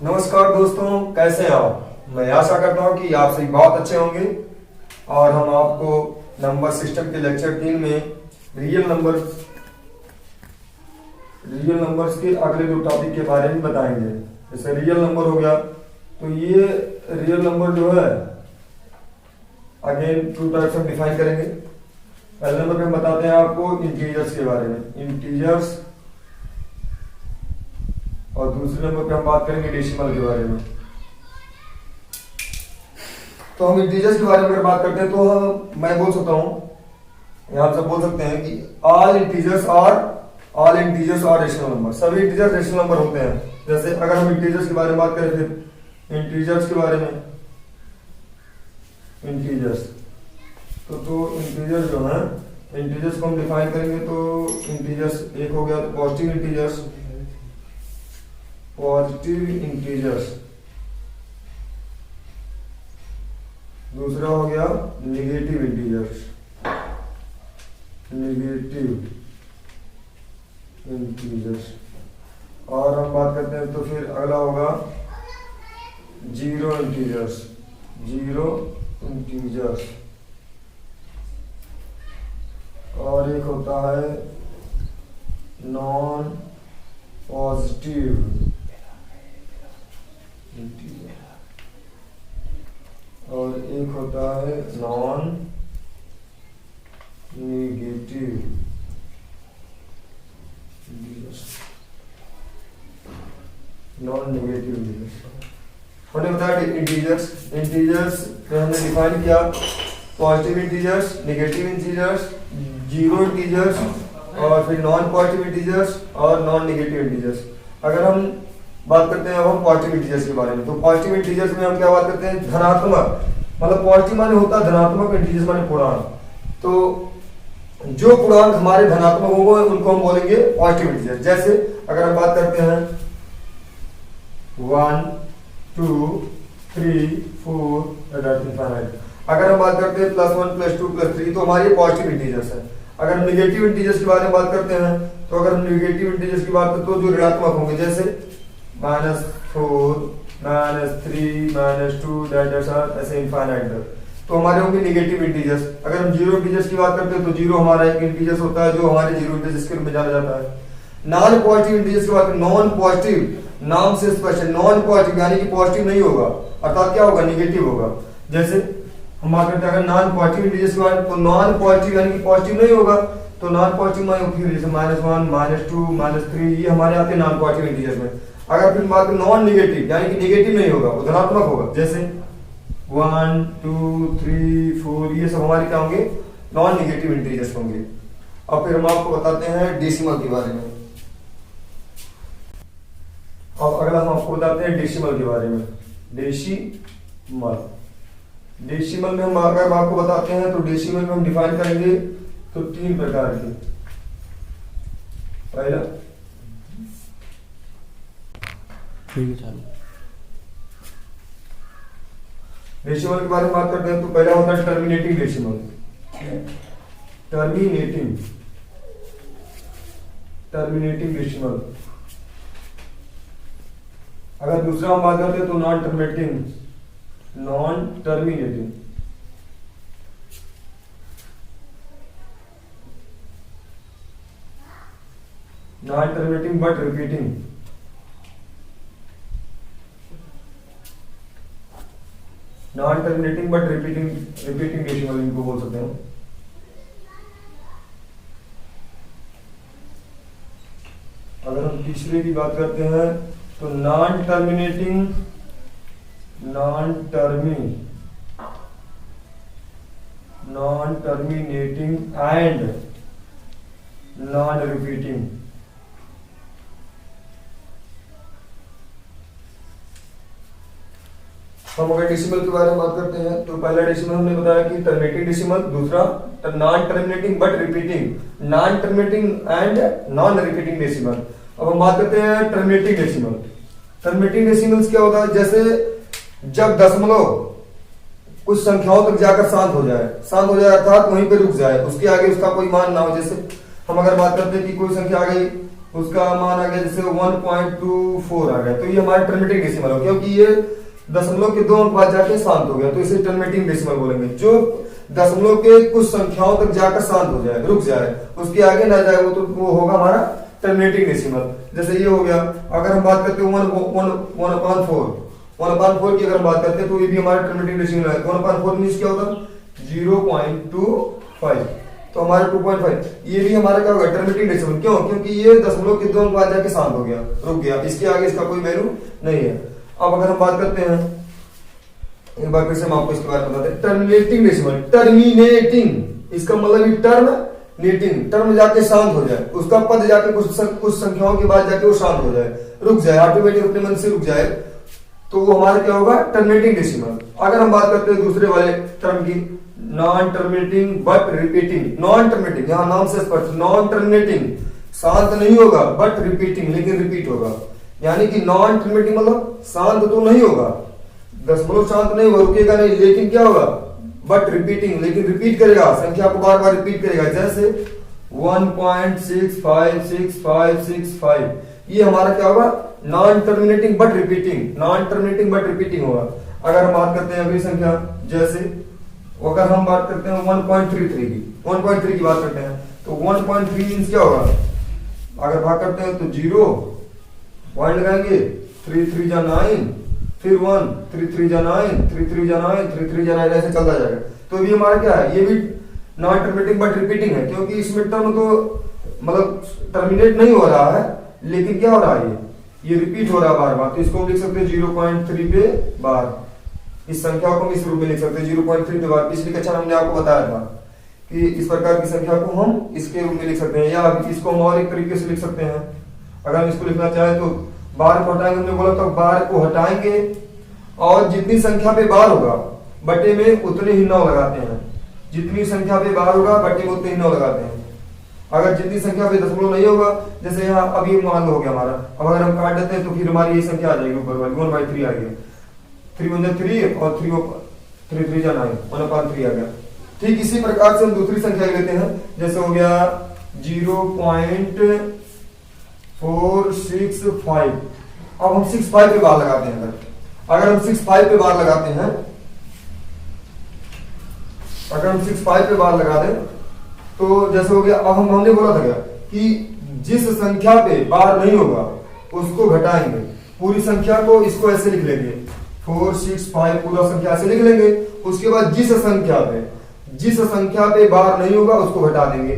नमस्कार दोस्तों, कैसे हैं आप। मैं आशा करता हूं कि आप सभी बहुत अच्छे होंगे। और हम आपको नंबर सिस्टम के लेक्चर 3 में रियल नंबर्स के अगले दो टॉपिक के बारे में बताएंगे। जैसे रियल नंबर हो गया, तो ये रियल नंबर जो है अगेन टू टाइप्स में डिफाइन करेंगे। पहले नंबर पे हम बताते हैं आपको इंटीजर्स के बारे में, इंटीजर्स। और दूसरे नंबर पे हम बात करेंगे डेसिमल के बारे में। तो हम इंटीजर्स के बारे में अगर बात करते हैं तो मैं बोल सकता हूं, यहां सब बोल सकते हैं कि all integers are rational number. सभी इंटीजर्स रेशनल नंबर होते हैं। जैसे अगर हम इंटीजर्स के बारे में बात करें, फिर इंटीजर्स के बारे में, इंटीजर्स तो इंटीजर्स जो है, इंटीजर्स को हम डिफाइन करेंगे तो इंटीजर्स एक हो गया तो पॉजिटिव इंटीजर्स, दूसरा हो गया नेगेटिव इंटीजर्स, और हम बात करते हैं तो फिर अगला होगा जीरो इंटीजर्स, और एक होता है नॉन पॉजिटिव इंटीजर, और एक होता है नॉन नेगेटिव इंटीजर्स। हमने बताया इंटीजर्स पे हमने डिफाइन किया positive integers, negative integers, zero integers, और फिर नॉन पॉजिटिव इंटीजर्स और नॉन नेगेटिव इंटीजर्स। अगर हम बात करते हैं अब हम पॉजिटिव इंटीजर्स के बारे में, तो पॉजिटिव इंटीजर्स में हम क्या बात करते हैं, धनात्मक, मतलब पॉजिटिव माने होता है धनात्मक, इंटीजर्स माने पूर्णांक। तो जो पूर्णांक हमारे धनात्मक होंगे उनको हम बोलेंगे पॉजिटिव इंटीजर्स। जैसे अगर हम बात करते हैं 1 2 3 4 इनफाइनाइट, अगर हम बात करते हैं +1 +2 +3 तो हमारे पॉजिटिव इंटीजर्स है। अगर हम नेगेटिव इंटीजर्स के बारे में बात करते हैं, तो अगर हम नेगेटिव इंटीजर्स की बात करते हैं तो जो ऋणात्मक होंगे, जैसे -4 -3 -2 ऐसे इनफाइनाइट, तो हमारे होंगे नेगेटिव इंटीजर्स। अगर हम जीरो इंटीजर्स की बात करते हैं तो जीरो हमारा एक इंटीजर्स होता है जो हमारे जीरो इंटीजर्स के रूप में जाना जाता है। नॉन पॉजिटिव इंटीजर्स की बात करें, नॉन पॉजिटिव नाम से स्पष्ट है, नॉन पॉजिटिव यानी कि पॉजिटिव नहीं होगा, अर्थात क्या होगा, नेगेटिव होगा। जैसे हम बात करते हैं अगर नॉन पॉजिटिव इंटीजर्स की बात, तो नॉन पॉजिटिव यानी कि पॉजिटिव नहीं होगा, तो नॉन पॉजिटिव में फिर जैसे -1 -2 -3 ये हमारे आते हैं नॉन पॉजिटिव इंटीजर्स में। अगर फिर बात करें नॉन नेगेटिव यानी कि नेगेटिव नहीं होगा, वो धनात्मक होगा, जैसे 1 2 3 4 ये सब हमारे क्या होंगे, नॉन नेगेटिव इंटीजर्स होंगे। अब फिर हम आपको बताते हैं डेसिमल के बारे में। अब अगला हम आपको बताते हैं डेसिमल के बारे में। डेसिमल में हम अगर आपको बताते हैं तो डेसिमल में हम डिफाइन करेंगे तो 3 प्रकार के। पहला डेसिमल के बारे में बात करते हैं तो पहला होता है टर्मिनेटिंग डेसिमल, टर्मिनेटिंग डेसिमल। अगर दूसरा हम बात करते हैं तो non terminating but repeating, repeating decimal इनको बोल सकते हैं। अगर हम तीसरे की बात करते हैं तो non terminating and non repeating. हम अगर डेसिमल के बारे में बात करते हैं तो पहला डेसिमल हमने बताया कि टर्मिनेटिंग डेसिमल, दूसरा non terminating but repeating, non terminating and non repeating decimal. अब हम बात करते हैं टर्मिनेटिंग डेसिमल। टर्मिनेटिंग डेसिमल्स क्या होता है, जैसे जब दशमलव कुछ संख्याओं तक जाकर शांत हो जाए अर्थात वहीं पे रुक जाए, उसके आगे उसका कोई मान ना हो। जैसे हम अगर बात करते हैं कि कोई संख्या आ गई उसका मान आ गया जैसे 1.24 आ गया, तो ये हमारा टर्मिनेटिंग डेसिमल हो, क्योंकि ये दशमलव के 2 अंक बाद जाके शांत हो गया, तो इसे टर्मिनेटिंग डेसिमल बोलेंगे। जो दशमलव के कुछ संख्याओं तक जाकर शांत हो जाए, रुक जाए, उसके आगे ना जाए, वो होगा हमारा टर्मिनेटिंग डेसिमल। जैसे ये हो गया, अगर हम बात करते हैं 1/4 की अगर हम बात करते हैं तो ये भी हमारा टर्मिनेटिंग डेसिमल है। 1/4 मींस क्या होता है 0.25, तो हमारा 2.5 ये भी हमारा क्या होगा टर्मिनेटिंग डेसिमल। क्यों? क्योंकि ये दशमलव के 2 अंक बाद जाके शांत हो गया, रुक गया, इसके आगे इसका कोई वैल्यू नहीं है। अब अगर हम बात करते हैं, एक बार फिर से हम आपको इसके बारे में बताते हैं, टर्मिनेटिंग डेसिमल। टर्मिनेटिंग इसका मतलब टर्मिनेटिंग, टर्म जाके शांत हो जाए, उसका पद जाके कुछ संख्याओं के बाद जाके वो शांत हो जाए, रुक जाए, ऑटोमेटिक अपने मन से रुक जाए, तो वो हमारा क्या होगा टर्मिनेटिंग डेसिमल। अगर हम बात करते हैं दूसरे वाले टर्म की, non terminating but repeating. Non terminating यहां नाम से स्पष्ट, नॉन टर्मिनेटिंग शांत नहीं होगा बट रिपीटिंग, लेकिन रिपीट होगा। यानी कि नॉन टर्मिनेटिंग मतलब शांत तो नहीं होगा, दशमलव शांत नहीं होगा, रुकेगा नहीं, लेकिन क्या होगा बट रिपीटिंग, लेकिन रिपीट करेगा, संख्या को बार बार रिपीट करेगा। जैसे 1.656565, ये हमारा क्या होगा non terminating but repeating, non terminating but repeating होगा। अगर हम बात करते हैं अगली संख्या, जैसे अगर हम बात करते हैं 1.33 की, 1.3 की बात करते हैं, तो 1.3 मींस क्या होगा, अगर भाग करते हैं तो 0 पॉइंट लगाएंगे, 3 3 जा 9, फिर 1 3 3 जा 9, 3 3 जा 9, 3 3 जा 9, ऐसे चलता जाएगा। तो ये हमारा क्या है, ये भी नॉन टर्मिनेटिंग बट रिपीटिंग है, क्योंकि इसमें टर्म तो मतलब टर्मिनेट नहीं हो रहा है, लेकिन क्या हो रहा है ये रिपीट हो रहा है बार बार। तो इसको हम लिख सकते हैं 0.3 पे बार, इस संख्या को हम इस रूप में लिख सकते हैं 0.3 पे बार। पिछली कक्षा में हमने आपको बताया था कि इस प्रकार की संख्या को हम इसके रूप में लिख सकते हैं, या इसको हम और एक तरीके से लिख सकते हैं। अगर हम इसको लिखना चाहें तो बार को हटाएंगे, हमने बोला तो बार को हटाएंगे और जितनी संख्या पे बार होगा बटे में उतने ही 9 लगाते हैं, जितनी संख्या पे बार होगा बटे में उतने ही 9 लगाते हैं। अगर जितनी संख्या पे दशमलव नहीं होगा, जैसे यहाँ अभी मान लो हो गया हमारा, अब अगर हम काट देते हैं तो फिर हमारी ये संख्या आ जाएगी ऊपर वाली 1/3 आ गई, 3 1 3 और 3 3 जा 9, 1/3 आ गया। ठीक इसी प्रकार से हम दूसरी संख्या लेते हैं, जैसे हो गया 0.465। अब हम 65 पे बार लगाते हैं। अगर हम 65 पे बार लगाते हैं, अगर हम 65 पे बार लगा दें तो जैसे हो गया, अब हमने बोला था क्या कि जिस संख्या पे बार नहीं होगा उसको घटाएंगे, पूरी संख्या को इसको ऐसे लिख लेंगे 465 पूरा संख्या ऐसे लिख लेंगे। उसके बाद जिस संख्या पे बार नहीं होगा उसको घटा देंगे,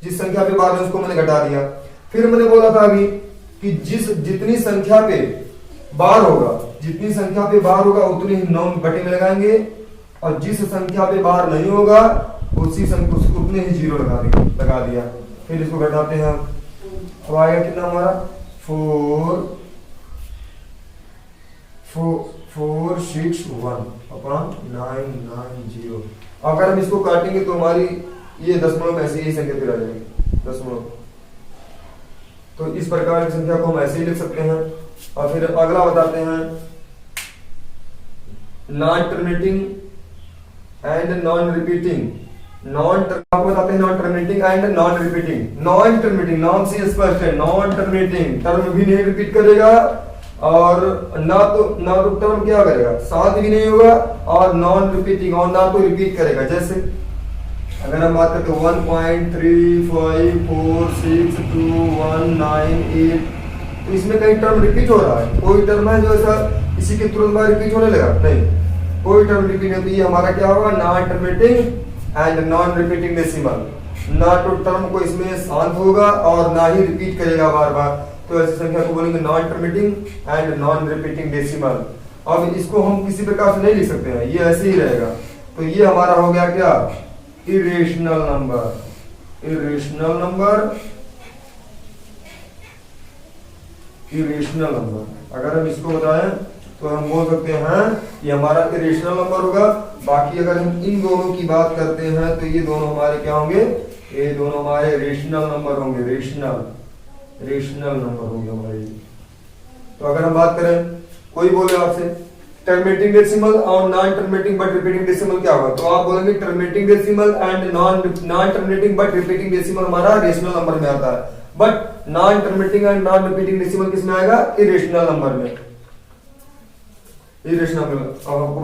जिस संख्या पे बार नहीं उसको मैंने घटा दिया। फिर मैंने बोला था अभी कि जितनी संख्या पे बार होगा, जितनी संख्या पे बार होगा उतनी ही 9 बटे में लगाएंगे, और जिस संख्या पे बार नहीं होगा उसी संख्या उतने ही 0 लगा दिया। फिर इसको घटाते हैं, अब आएगा कितना हमारा 461/990। अगर हम इसको काटेंगे तो हमारी ये दशमलव में ऐसे ही संख्या फिर आ जाएगी दशमलव। तो इस प्रकार की संख्या को हम ऐसे ही लिख सकते हैं। और फिर अगला बताते हैं non terminating and non repeating. आपको बताते हैं non terminating and non repeating. Non terminating नाम से स्पष्ट है, नॉन टर्मिनेटिंग टर्म भी नहीं रिपीट करेगा और ना तो टर्म क्या करेगा शांत भी नहीं होगा, और नॉन रिपीटिंग और ना तो रिपीट करेगा। जैसे अगर हम बात करते हैं 1.35462198, तो इसमें कहीं टर्म रिपीट हो रहा है, कोई टर्म है जो ऐसा इसी के तुरंत बाद रिपीट होने लगा, नहीं कोई टर्म रिपीट नहीं। तो ये हमारा क्या होगा non terminating and non repeating decimal. ना तो टर्म को इसमें शांत होगा और ना ही रिपीट करेगा बार बार, तो ऐसी संख्या को बोलेंगे non terminating and non repeating decimal. अब इसको हम किसी प्रकार से नहीं लिख सकते हैं, ये ऐसे ही रहेगा। तो ये हमारा हो गया क्या इरेशनल नंबर। इरेशनल नंबर अगर हम इसको बताएं तो हम बोल सकते हैं ये हमारा इरेशनल नंबर होगा। बाकी अगर हम इन दोनों की बात करते हैं तो ये दोनों हमारे क्या होंगे, ये दोनों हमारे रेशनल नंबर होंगे, रेशनल नंबर होंगे हमारे। तो अगर हम बात करें, कोई बोले आपसे टर्मिनेटिंग डेसिमल और non terminating but repeating decimal क्या होगा, तो आप बोलेंगे terminating decimal and non terminating but repeating decimal हमारा रेशनल नंबर में आता है। But non terminating and non repeating decimal किस में आएगा? इरेशनल नंबर में। इरेशनल, अब आपको